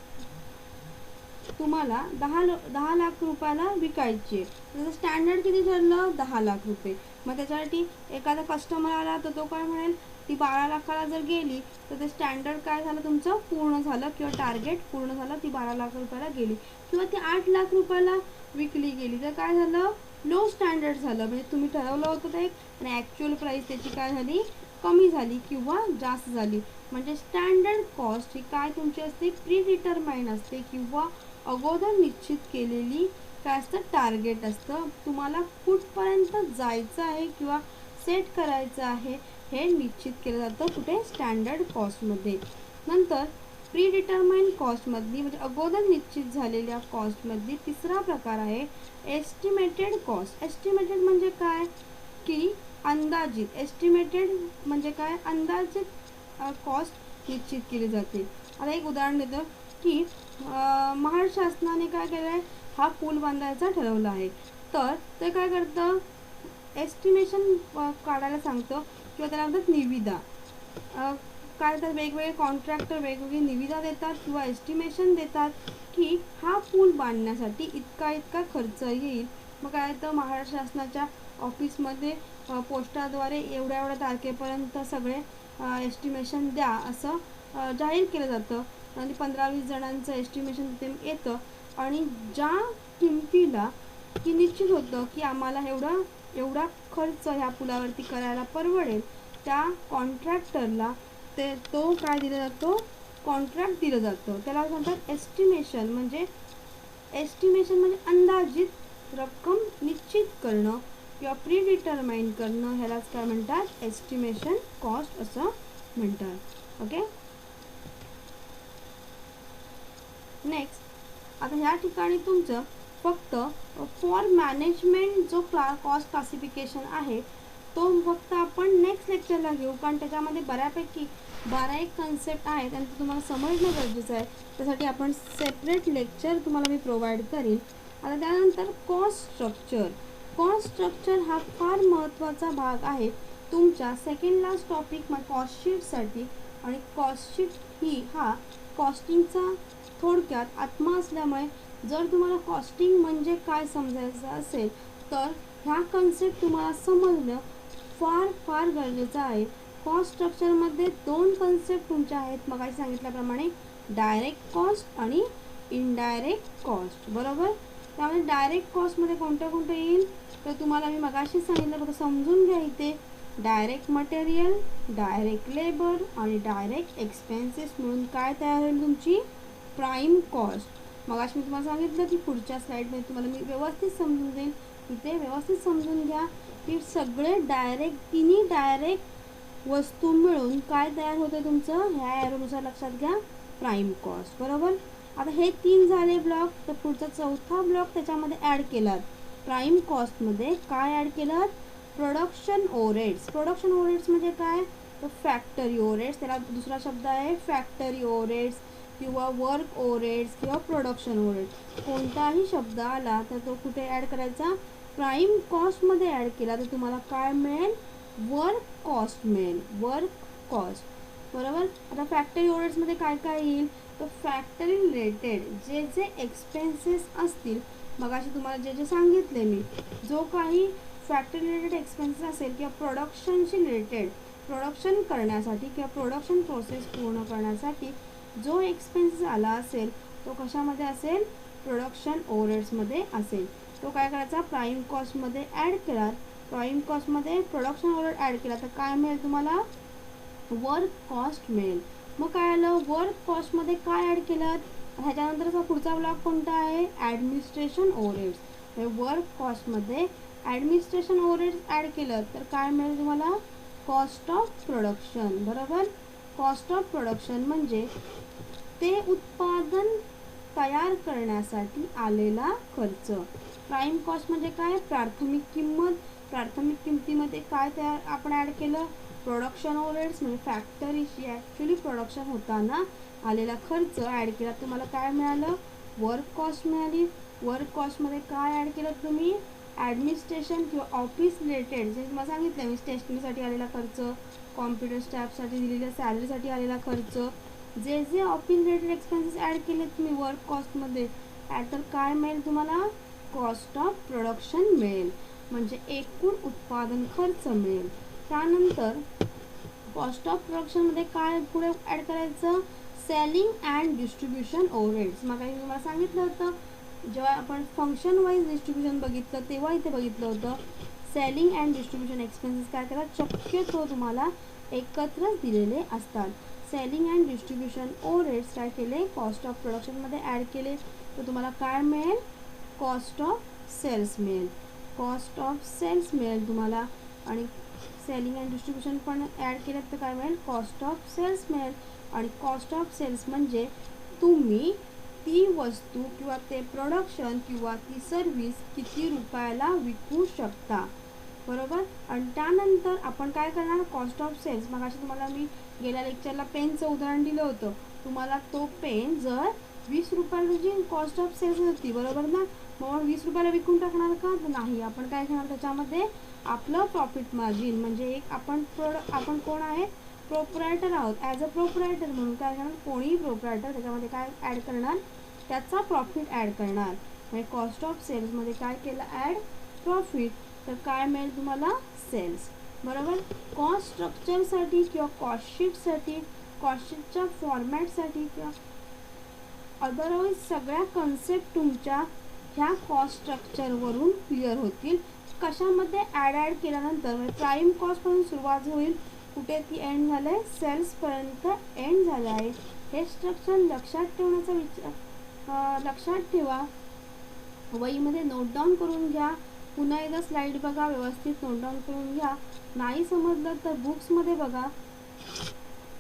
तुम्हाला 10 लाख रुपयाला विकायची आहे. त्याचं स्टँडर्ड किती ठरलं, 10 लाख रुपये. मग त्याच्यासाठी एखादा कस्टमर आला तर तो काय म्हणेल, ती 12 लाखाला जर गेली तर ते स्टँडर्ड काय झालं, तुमचं पूर्ण झालं किंवा टार्गेट पूर्ण झालं, ती 12 लाख रुपयाला गेली. किंवा ती 8 लाख रुपयाला विकली गेली तर काय झालं, लो स्टँडर्ड झालं. म्हणजे तुम्ही ठरवलं होतं ते आणि ॲक्च्युअल प्राईस त्याची काय झाली, कमी झाली किंवा जास्त झाली. म्हणजे स्टँडर्ड कॉस्ट ही काय तुमची असते, प्री डिटरमाइन असते किंवा अगोदर निश्चित केलेली काय असतं, टार्गेट असतं. तुम्हाला कुठपर्यंत जायचं आहे किंवा सेट करायचं आहे हे निश्चित केलं जातं कुठे, स्टँडर्ड कॉस्टमध्ये. नंतर प्री डिटरमाइंड कॉस्टमधली म्हणजे अगोदर निश्चित झालेल्या कॉस्टमधली तिसरा प्रकार आहे एस्टिमेटेड कॉस्ट. एस्टिमेटेड म्हणजे काय की अंदाजित, एस्टिमेटेड म्हणजे काय, अंदाजित कॉस्ट निश्चित केली जाते. आता एक उदाहरण देतो की महाराष्ट्र शासनाने काय केलं आहे, हा पूल बांधायचा ठरवला आहे. तर ते काय करतं, एस्टिमेशन काढायला सांगतं किंवा त्याला म्हणतात निविदा. काय तर वेगवेगळे कॉन्ट्रॅक्टर वेगवेगळी निविदा देतात किंवा एस्टिमेशन देतात की हा पूल बांधण्यासाठी इतका खर्च येईल. मग काय तर महाराष्ट्र शासनाच्या ऑफिसमध्ये पोस्टाद्वारे एवढ्या तारखेपर्यंत सगळे एस्टिमेशन द्या असं जाहीर केलं जातं आणि 15-20 जणांचं एस्टिमेशन तिथे येतं आणि ज्या किमतीला की निश्चित होतं की आम्हाला एवढा खर्च ह्या पुलावरती करायला परवडेल, त्या कॉन्ट्रॅक्टरला तो काय दिला जातो, कॉन्ट्रॅक्ट दिलं जातं. त्याला म्हणतात एस्टिमेशन. म्हणजे अंदाजित रक्कम निश्चित करणं किंवा प्री डिटरमाइन करणं, ह्यालाच काय म्हणतात, एस्टिमेशन कॉस्ट असं म्हणतात. ओके. नेक्स्ट, आता ह्या ठिकाणी तुमचं फक्त फॉर मॅनेजमेंट जो कॉस्ट क्लासिफिकेशन आहे तो फक्त आपण नेक्स्ट लेक्चरला घेऊ, कारण त्याच्यामध्ये बऱ्यापैकी 12 कन्सेप्ट आहेत आणि ते तुम्हाला समजणं गरजेचं आहे. त्यासाठी आपण सेपरेट लेक्चर तुम्हाला मी प्रोव्हाइड करीन. आता त्यानंतर कॉस्ट स्ट्रक्चर. कॉस्ट स्ट्रक्चर हा फार महत्त्वाचा भाग आहे तुमच्या सेकंड लास्ट टॉपिक कॉस्ट शीटसाठी. आणि कॉस्ट शीट हा कॉस्टिंगचा थोडक्यात आत्मा असल्यामुळे जर तुम्हाला कॉस्टिंग म्हणजे काय समजायचं असेल तर ह्या कन्सेप्ट तुम्हाला समजणं फार गरजेचं आहे. कॉस्ट स्ट्रक्चरमध्ये 2 कन्सेप्ट तुमच्या आहेत, मगाशी सांगितल्याप्रमाणे डायरेक्ट कॉस्ट आणि इनडायरेक्ट कॉस्ट, बरोबर. त्यामुळे डायरेक्ट कॉस्टमध्ये कोणतं येईल तर तुम्हाला मी मगाशी सांगितलं, फक्त समजून घ्या. इथे डायरेक्ट मटेरियल, डायरेक्ट लेबर आणि डायरेक्ट एक्सपेन्सेस मिळून काय तयार होईल तुमची प्राईम कॉस्ट. मगाशी मी तुम्हाला सांगितलं की पुढच्या स्लाइडमध्ये तुम्हाला मी व्यवस्थित समजून देईन. इथे व्यवस्थित समजून घ्या की सगळे तिन्ही डायरेक्ट वस्तू मिळून काय तयार होतं तुमचं, ह्या ॲरोनुसार लक्षात घ्या, प्राईम कॉस्ट. बरोबर. आता हे 3 झाले ब्लॉक. तर पुढचा चौथा ब्लॉक त्याच्यामध्ये ॲड केलात. प्राईम कॉस्टमध्ये काय ॲड केलं, प्रोडक्शन ओव्हरहेड्स. प्रोडक्शन ओव्हरहेड्स म्हणजे काय, तर फॅक्टरी ओव्हरहेड्स, त्याला दुसरा शब्द आहे फॅक्टरी ओव्हरहेड्स किंवा वर्क ओव्हरहेड्स किंवा प्रोडक्शन ओव्हरहेड्स. कोणताही शब्द आला तर तो कुठे ॲड करायचा, प्राईम कॉस्टमध्ये ॲड केला तर तुम्हाला काय मिळेल, वर्क कॉस्ट मिळेल, वर्क कॉस्ट. बरोबर. आता फॅक्टरी ओव्हरहेड्समध्ये काय काय येईल, तर फॅक्टरी रिलेटेड जे जे एक्सपेन्सेस असतील, मगाशी तुम्हाला जे जे सांगितले मी, जो काही फॅक्टरी रिलेटेड एक्सपेन्सेस असेल किंवा प्रोडक्शनशी रिलेटेड, प्रोडक्शन करण्यासाठी किंवा प्रोडक्शन प्रोसेस पूर्ण करण्यासाठी जो एक्सपेन्सेस आला असेल तो कशामध्ये असेल, प्रोडक्शन ओव्हरहेड्समध्ये असेल. तो काय करायचा, प्राईम कॉस्टमध्ये ॲड केला. प्राईम कॉस्टमध्ये प्रोडक्शन ओव्हरहेड ॲड केला तर काय मिळेल तुम्हाला, वर्क कॉस्ट मिळेल. मग काय आलं, वर्क कॉस्टमध्ये काय ॲड केलं, ह्याच्यानंतरचा पुढचा ब्लॉक कोणता आहे, ॲडमिनिस्ट्रेशन ओव्हरहेड्स. वर्क कॉस्टमध्ये ॲडमिनिस्ट्रेशन ओव्हरहेड्स ॲड केलं तर काय मिळेल तुम्हाला, कॉस्ट ऑफ प्रोडक्शन. बरोबर. कॉस्ट ऑफ प्रोडक्शन म्हणजे ते उत्पादन तयार करण्यासाठी आलेला खर्च. प्राईम कॉस्ट म्हणजे काय, प्राथमिक किंमत. प्राथमिक किमतीमध्ये काय तयार आपण ॲड केलं, प्रोडक्शन ओव्हरहेड्स म्हणजे फॅक्टरीची ॲक्च्युली प्रोडक्शन होताना आलेला खर्च ॲड केला. तुम्हाला काय मिळालं, वर्क कॉस्ट मिळाली. वर्क कॉस्टमध्ये काय ॲड केलं तुम्ही, ॲडमिनिस्ट्रेशन किंवा ऑफिस रिलेटेड, जे तुम्हाला सांगितलं मी, स्टेशनरीसाठी आलेला खर्च, कॉम्प्युटर स्टाफसाठी दिलेल्या सॅलरीसाठी आलेला खर्च, जे जे ऑफिस रिलेटेड एक्सपेन्सेस ॲड केले तुम्ही वर्क कॉस्टमध्ये ॲड, तर काय मिळेल तुम्हाला, कॉस्ट ऑफ प्रोडक्शन मिळेल, म्हणजे एकूण उत्पादन खर्च मिळेल. त्यानंतर कॉस्ट ऑफ प्रोडक्शनमध्ये काय पुढे ॲड करायचं, सेलिंग अँड डिस्ट्रीब्युशन ओव्हरहेड्स. मग मी तुम्हाला सांगितलं होतं, जेव्हा आपण फंक्शन वाईज डिस्ट्रीब्युशन बघितलं तेव्हा इथे बघितलं होतं, सेलिंग अँड डिस्ट्रीब्युशन एक्सपेन्सेस काय करा, शक्यतो तुम्हाला एकत्रच दिलेले असतात. सेलिंग अँड डिस्ट्रीब्युशन ओव्हरहेड्स काय केले, कॉस्ट ऑफ प्रोडक्शनमध्ये ॲड केले तर तुम्हाला काय मिळेल, कॉस्ट ऑफ सेल्स मिळेल. कॉस्ट ऑफ सेल्स मिळेल तुम्हाला. आणि सेलिंग अँड डिस्ट्रीब्युशन पण ॲड केलं तर काय मिळेल, कॉस्ट ऑफ सेल्स मिळेल. आणि कॉस्ट ऑफ सेल्स म्हणजे तुम्ही ती वस्तू किंवा ते प्रोडक्शन किंवा ती सर्व्हिस किती रुपयाला विकू शकता. बरोबर. आणि त्यानंतर आपण काय करणार, कॉस्ट ऑफ सेल्स. मग अशी तुम्हाला मी गेल्या लेक्चरला पेनचं उदाहरण दिलं होतं. तुम्हाला तो पेन जर 20 रुपयाची कॉस्ट ऑफ सेल्स होती, बरोबर ना, मग 20 रुपयाला विकून टाकणार का, तर नाही. आपण काय करणार, त्याच्यामध्ये आपलं प्रॉफिट मार्जिन म्हणजे एक आपण कोण आहे, प्रोप्रायटर आहोत. ॲज अ प्रोप्रायटर म्हणून काय करणार, कोणीही प्रोप्रायटर त्याच्यामध्ये काय ॲड करणार, त्याचा प्रॉफिट ॲड करणार. म्हणजे कॉस्ट ऑफ सेल्समध्ये काय केलं, ॲड प्रॉफिट, तर काय मिळेल तुम्हाला, सेल्स. बरोबर. कॉस्ट स्ट्रक्चरसाठी किंवा कॉस्टशीटसाठी, कॉस्टशीटच्या फॉर्मॅटसाठी किंवा अदरवाईज सगळ्या कन्सेप्ट तुमच्या ह्या कॉस्ट स्ट्रक्चरवरून क्लिअर होतील. कशामध्ये ॲड केल्यानंतर म्हणजे प्राईम कॉस्टपासून सुरुवात होईल, कुठे ती एंड झालं आहे, सेल्सपर्यंत एंड झालं आहे. हे स्ट्रक्चर लक्षात ठेवण्याचा लक्षात ठेवा, वहीमध्ये नोट डाऊन करून घ्या. पुन्हा एकदा स्लाईड बघा, व्यवस्थित नोट डाऊन करून घ्या. नाही समजलं तर बुक्समध्ये बघा.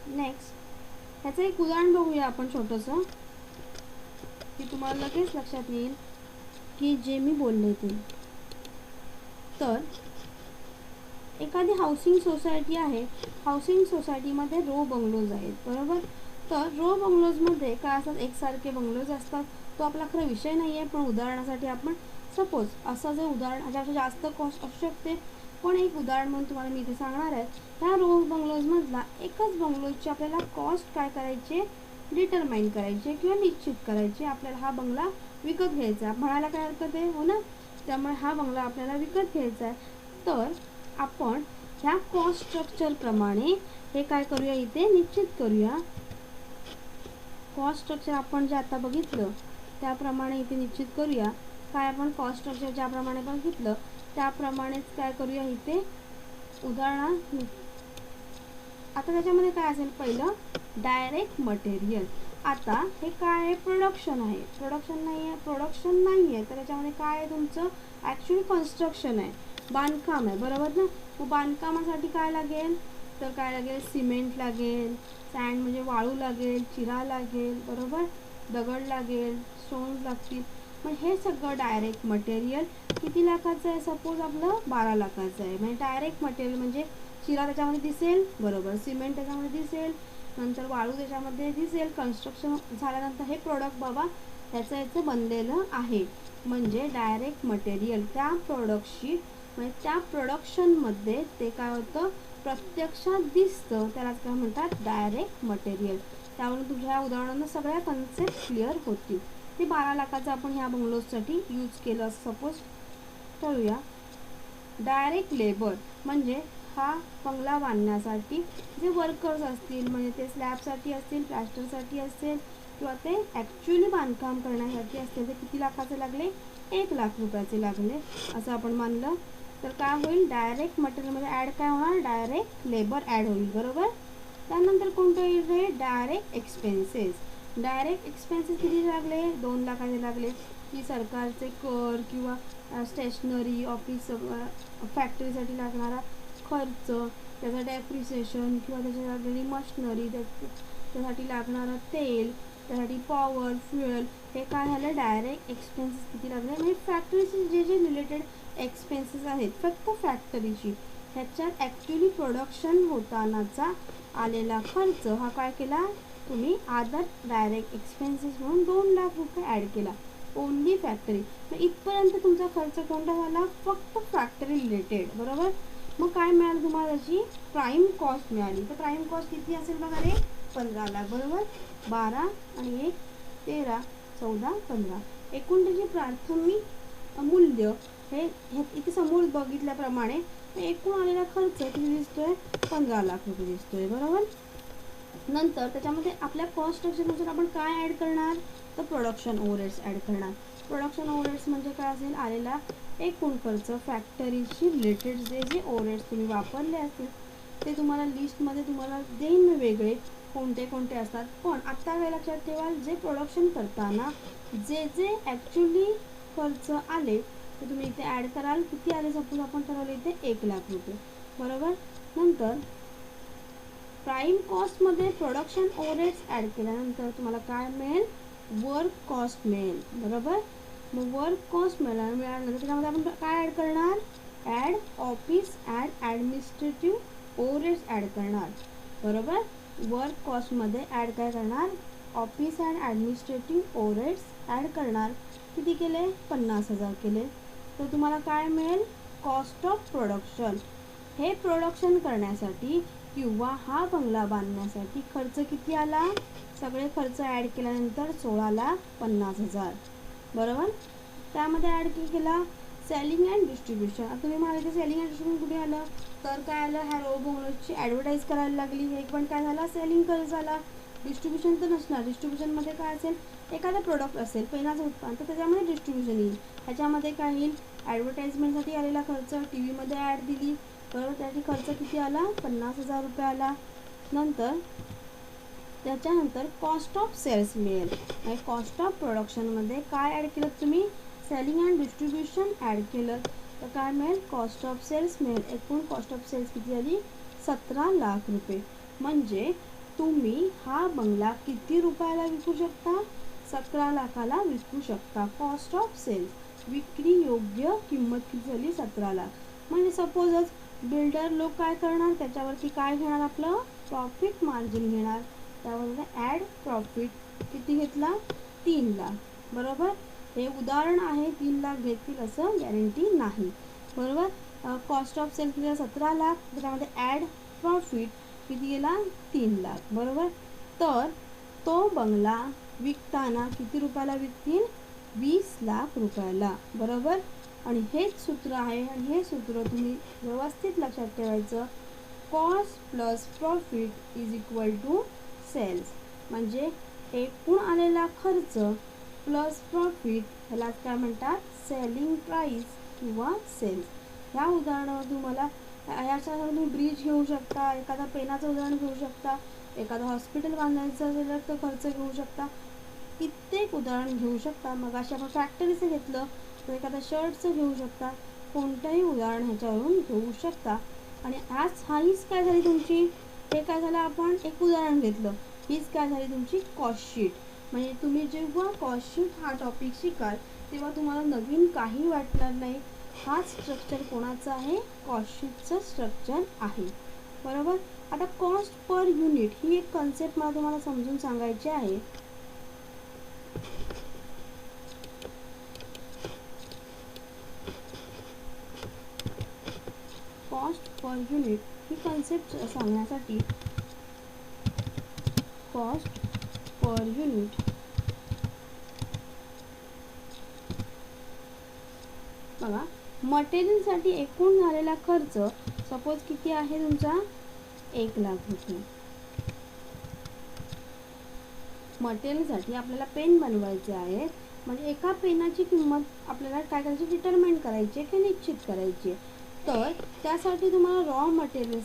नेक्स्ट ह्याचं एक उदाहरण बघूया आपण छोटंसं, की तुम्हाला लगेच लक्षात येईल की जे मी बोलले ते. तर एखादी हाऊसिंग सोसायटी आहे. हाऊसिंग सोसायटीमध्ये रो बंगलोज आहेत. बरोबर. तर रो बंगलोजमध्ये काय असतात, एकसारखे बंगलोज असतात. तो आपला खरा विषय नाही आहे, पण उदाहरणासाठी आपण सपोज असं जर उदाहरण, ह्याच्यापेक्षा जास्त कॉस्ट असू शकते, पण एक उदाहरण म्हणून तुम्हाला मी इथे सांगणार आहे. ह्या रो बंगलोजमधला एकच बंगलोजची आपल्याला कॉस्ट काय करायची, डिटरमाइन करायची किंवा निश्चित करायची. आपल्याला हा बंगला विकत घ्यायचा आहे, म्हणायला काय हरकत आहे, हो ना. त्यामुळे हा बंगला आपल्याला विकत घ्यायचा आहे. तर आपण ह्या कॉस्ट स्ट्रक्चरप्रमाणे हे काय करूया, इथे निश्चित करूया. कॉस्ट स्ट्रक्चर आपण जे आता बघितलं त्याप्रमाणे इथे निश्चित करूया. काय आपण कॉस्ट स्ट्रक्चर ज्याप्रमाणे बघितलं त्याप्रमाणेच काय करूया इथे उदाहरण. आता त्याच्यामध्ये काय असेल, पहिलं डायरेक्ट मटेरियल. आता हे काय आहे, प्रोडक्शन आहे, प्रोडक्शन नाही आहे तर त्याच्यामध्ये काय आहे तुमचं ॲक्च्युली कन्स्ट्रक्शन आहे, बांधकाम आहे, बरोबर ना. मग बांधकामासाठी काय लागेल, तर काय लागेल, सिमेंट लागेल, सँड म्हणजे वाळू लागेल, चिरा लागेल, बरोबर, दगड लागेल, स्टोन्स लागतील. मग हे सगळं डायरेक्ट मटेरियल किती लाखाचं आहे, सपोज आपलं 12 लाखाचं आहे. म्हणजे डायरेक्ट मटेरियल म्हणजे चिरा त्याच्यामध्ये दिसेल, बरोबर, सिमेंट त्याच्यामध्ये दिसेल, नंतर वाळू त्याच्यामध्ये दिसेल, कन्स्ट्रक्शन झाल्यानंतर हे प्रोडक्ट बाबा याचं बनलेलं आहे. म्हणजे डायरेक्ट मटेरियल त्या प्रोडक्टशी म्हणजे त्या प्रोडक्शनमध्ये ते काय होतं प्रत्यक्षात दिसतं, त्यालाच काय म्हणतात, डायरेक्ट मटेरियल. त्यावरून तुझ्या उदाहरणांना सगळ्या कन्सेप्ट क्लिअर होतील. ते 12 लाखाचं आपण ह्या बंगलोजसाठी यूज केलं असं सपोज ठरूया. डायरेक्ट लेबर म्हणजे हा बंगला बांधण्यासाठी जे वर्कर्स असतील, म्हणजे ते स्लॅबसाठी असतील, प्लॅस्टरसाठी असेल किंवा ते ॲक्च्युली बांधकाम करण्यासाठी असतील, ते किती लाखाचे लागले, 1 लाख रुपयाचे लागले असं आपण मानलं. तर काय होईल, डायरेक्ट मटेरियलमध्ये ॲड काय होणार, डायरेक्ट लेबर ॲड होईल, बरोबर. त्यानंतर कोणतं येईल रे, डायरेक्ट एक्सपेन्सेस. डायरेक्ट एक्सपेन्सेस किती लागले, 2 लाखाचे लागले, की सरकारचे कर किंवा स्टेशनरी ऑफिस फॅक्टरीसाठी लागणारा खर्च, त्याचं डेप्रिसिएशन किंवा त्याची लागलेली मशिनरी, त्यासाठी लागणारं तेल, त्यासाठी पॉवर फ्युएल, हे काय झालं डायरेक्ट एक्सपेन्सेस किती लागले. म्हणजे फॅक्टरीचे जे जे रिलेटेड एक्सपेन्सेस आहेत फक्त फॅक्टरीची, ह्याच्यात ॲक्च्युली प्रोडक्शन होतानाचा आलेला खर्च हा काय केला तुम्ही अदर डायरेक्ट एक्सपेन्सेस म्हणून 2 लाख रुपये ॲड केला, ओनली फॅक्टरी. तर इथपर्यंत तुमचा खर्च कोणता झाला, फक्त फॅक्टरी रिलेटेड, बरोबर. मग काय मिळालं तुम्हाला, त्याची प्राईम कॉस्ट मिळाली. तर प्राईम कॉस्ट किती असेल बघा रे, 15 लाख, बरोबर. 12 आणि 1 13 14 15, एकूण त्याची प्राथमिक मूल्य हे इथे समोर बघितल्याप्रमाणे एकूण आलेला खर्च किती दिसतोय, 15 लाख रुपये दिसतोय, बरोबर. नंतर त्याच्यामध्ये आपल्या कॉस्ट स्ट्रक्चरनुसार आपण काय ॲड करणार, तर प्रोडक्शन ओव्हरहेड्स ॲड करणार. प्रोडक्शन ओव्हरहेड्स म्हणजे काय असेल, आलेला एकूण खर्च, फॅक्टरीशी रिलेटेड जे जे ओव्हरहेड्स तुम्ही वापरले असतील ते तुम्हाला लिस्टमध्ये तुम्हाला देईन मी वेगळे कोणते कोणते असतात. पण आत्ता काय लक्षात ठेवा, जे प्रोडक्शन करताना जे जे ॲक्च्युली खर्च आले ते तुम्ही इथे ॲड कराल. किती आले, सपोज आपण ठरवले इथे 1 लाख रुपये, बरोबर. नंतर प्राईम कॉस्टमध्ये प्रोडक्शन ओव्हरहेड्स ॲड केल्यानंतर तुम्हाला काय मिळेल, वर्क कॉस्ट मिळेल, बरोबर. मग वर्क कॉस्ट मिळाल्यानंतर त्याच्यामध्ये आपण काय ॲड करणार, add office add administrative overheads add करणार, बरोबर. वर्क कॉस्टमध्ये ॲड काय करणार, office add administrative overheads add करणार. किती केले, 50,000 केले. तर तुम्हाला काय मिळेल, कॉस्ट ऑफ प्रोडक्शन. हे प्रोडक्शन करण्यासाठी किंवा हा बंगला बांधण्यासाठी खर्च किती आला, सगळे खर्च ॲड केल्यानंतर 16,50,000, बरोबर. त्यामध्ये ॲड केला सेलिंग अँड डिस्ट्रीब्युशन. आता तुम्ही म्हणाले की सेलिंग अँड डिस्ट्रीब्युशन कुठे आलं, तर काय आलं, ह्या रो बंगलोची ॲडव्हर्टाईज करायला लागली, हे पण काय झाला, सेलिंग खर्च झाला. डिस्ट्रीब्युशन तर नसणार, डिस्ट्रीब्युशनमध्ये काय असेल, एखादा प्रोडक्ट असेल पहिलाचं उत्पादन, तर त्याच्यामध्ये डिस्ट्रीब्युशन येईल. ह्याच्यामध्ये काय येईल, ॲडव्हर्टाईजमेंटसाठी आलेला खर्च, टी व्हीमध्ये ॲड दिली, बरोबर, त्यासाठी खर्च किती आला, 50,000 रुपये आला. नंतर त्याच्यानंतर कॉस्ट ऑफ सेल्स मिळेल. आणि कॉस्ट ऑफ प्रोडक्शनमध्ये काय ॲड केलं तुम्ही, सेलिंग अँड डिस्ट्रीब्युशन ॲड केलं तर काय मिळेल, कॉस्ट ऑफ सेल्स मिळेल. एकूण कॉस्ट ऑफ सेल्स किती आली, 17 लाख रुपये. म्हणजे तुम्ही हा बंगला किती रुपयाला विकू शकता, 17 लाखाला विकू शकता. कॉस्ट ऑफ सेल्स, विक्री योग्य किंमत किती झाली, 17 लाख. म्हणजे सपोजच बिल्डर लोक काय करणार, त्याच्यावरती काय घेणार, आपलं प्रॉफिट मार्जिन घेणार. त्यामध्ये ॲड प्रॉफिट किती घेतला, 3 लाख, बरोबर. हे उदाहरण आहे, 3 लाख घेतील असं गॅरंटी नाही, बरोबर. कॉस्ट ऑफ सेल किती, 17 लाख, त्याच्यामध्ये ॲड प्रॉफिट किती गेला, 3 लाख, बरोबर. तर तो बंगला विकताना किती रुपयाला विकतील, 20 लाख रुपयाला, बरोबर. आणि हेच सूत्र आहे आणि हे सूत्र तुम्ही व्यवस्थित लक्षात ठेवायचं, cost plus profit is equal to sales. म्हणजे एकूण आलेला खर्च प्लस प्रॉफिट, ह्यालाच काय म्हणतात, सेलिंग प्राईस किंवा सेल्स. ह्या उदाहरणावर तुम्हाला ह्याच्यासाठी तुम्ही ब्रिज घेऊ शकता, एखादा पेनाचं उदाहरण घेऊ शकता, एखादं हॉस्पिटल बांधायचं असेल तर खर्च घेऊ शकता, कित्येक उदाहरण घेऊ शकता. मग अशा आपण फॅक्टरीचं घेतलं तर एखाद्या शर्टचं घेऊ शकता, कोणतंही उदाहरण ह्याच्यावरून घेऊ शकता. आणि हीच काय झाली तुमची, हे काय झालं, आपण एक उदाहरण घेतलं, हीच काय झाली तुमची कॉस्ट शीट. म्हणजे तुम्ही जेव्हा कॉस्ट शीट हा टॉपिक शिकाल तेव्हा तुम्हाला नवीन काही वाटणार नाही. हा स्ट्रक्चर कोणाचा आहे, कॉस्ट शीटचं स्ट्रक्चर आहे. बरोबर. आता कॉस्ट पर युनिट ही एक कन्सेप्ट मला तुम्हाला समजून सांगायची आहे. कॉस्ट पर युनिट ही कन्सेप्ट सांगण्यासाठी कॉस्ट पर युनिट बघा, मटेरियलसाठी एकूण झालेला खर्च सपोज किती आहे तुमचा, 1,00,000 रुपये. मटेरियलसाठी आपल्याला पेन बनवायचे आहेत, म्हणजे एका पेनाची किंमत आपल्याला काय करायची, डिटरमाइन करायची आहे की निश्चित करायची आहे. तर त्यासाठी तुम्हाला रॉ मटेरियल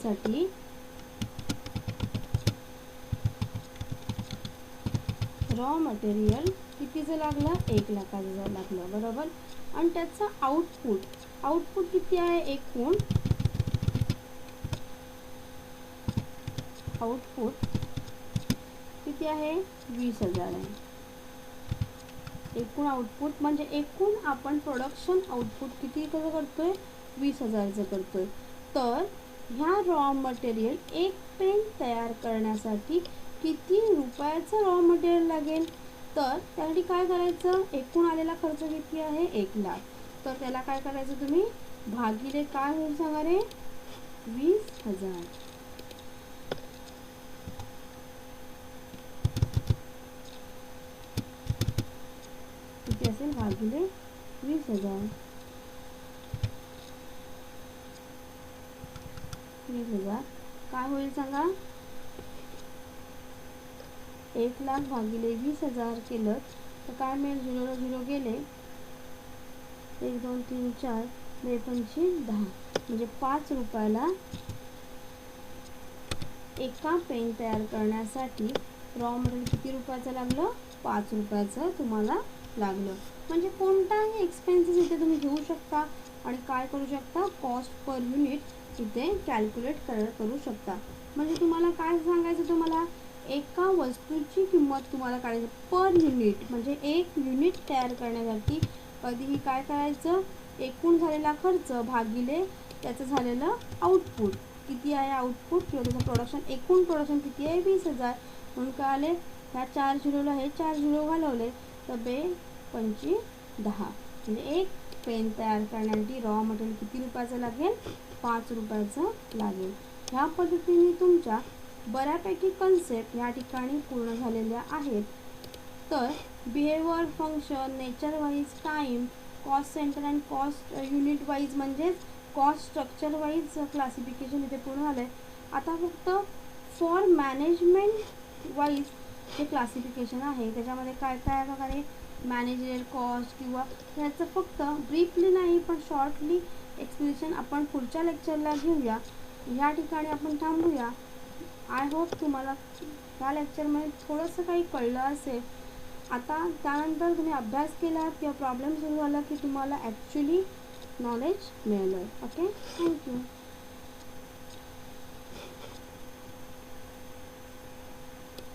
कितीचं लागलं, 1,00,000चं लागलं. बरोबर. आणि त्याचा आउटपुट किती आहे, एकूण आउटपुट किती आहे, 20,000 आहे. एकूण आउटपुट म्हणजे एकूण आपण प्रोडक्शन आउटपुट किती करतोय, 20,000चं करतोय. तर ह्या रॉ मटेरियल एक पेन तयार करण्यासाठी किती रुपयाचं रॉ मटेरियल लागेल, तर त्यासाठी काय करायचं, एकूण आलेला खर्च किती आहे, 1,00,000. तर त्याला काय करायचं तुम्ही, भागिले काय होईल सांगा रे, 20,000. किती असेल, भागिले 20,000. 20,000 काय होईल सांगा, 1,00,000 भागिले 20,000 केलं तर काय मिळेल, 0 0 गेले, 1 2 3 4 2 5 10, म्हणजे 5 रुपयाला एका पेन तयार करण्यासाठी रॉ मटेरियल किती रुपयाचं लागलं, 5 रुपयाचं तुम्हाला लागलं. म्हणजे कोणताही एक्सपेन्सेस इथे तुम्ही घेऊ शकता आणि काय करू शकता, कॉस्ट पर युनिट इथे कॅल्क्युलेट करू शकता. म्हणजे तुम्हाला काय सांगायचं, तुम्हाला एका वस्तूची किंमत तुम्हाला काढायची पर युनिट, म्हणजे एक युनिट तयार करण्यासाठी कधीही काय करायचं, एकूण झालेला खर्च भागिले त्याचं झालेलं आउटपुट किती आहे, आउटपुट किंवा त्याचं प्रोडक्शन, एकूण प्रोडक्शन किती आहे, 20,000. म्हणून काय आले, ह्या 4 झिरोला हे 4 झिरो घालवले तर 2 5 10, म्हणजे एक पेन तयार करण्यासाठी रॉ मटेरियल किती रुपयाचं लागेल, 5 रुपयाचं लागेल. ह्या पद्धतीने तुमच्या बऱ्यापैकी कन्सेप्ट या ठिकाणी पूर्ण झालेल्या आहेत. तर behaviour, function, nature wise, time, cost centre and cost unit wise म्हणजेच कॉस्ट स्ट्रक्चर वाईज क्लासिफिकेशन इथे पूर्ण झालं आहे. आता फक्त फॉर मॅनेजमेंट वाईज हे क्लासिफिकेशन आहे, त्याच्यामध्ये काय काय प्रकारे मॅनेजर कॉस्ट किंवा ह्याचं फक्त ब्रीफली नाही पण शॉर्टली एक्सप्लेनेशन आपण पुढच्या लेक्चरला घेऊया. ह्या ठिकाणी आपण थांबूया. आय होप तुम्हाला ह्या लेक्चरमध्ये थोडंसं काही कळलं असेल. आता त्यानंतर तुम्ही अभ्यास केला किंवा प्रॉब्लेम सुरू झाला की तुम्हाला ॲक्च्युली नॉलेज मिळालं. Okay, thank you.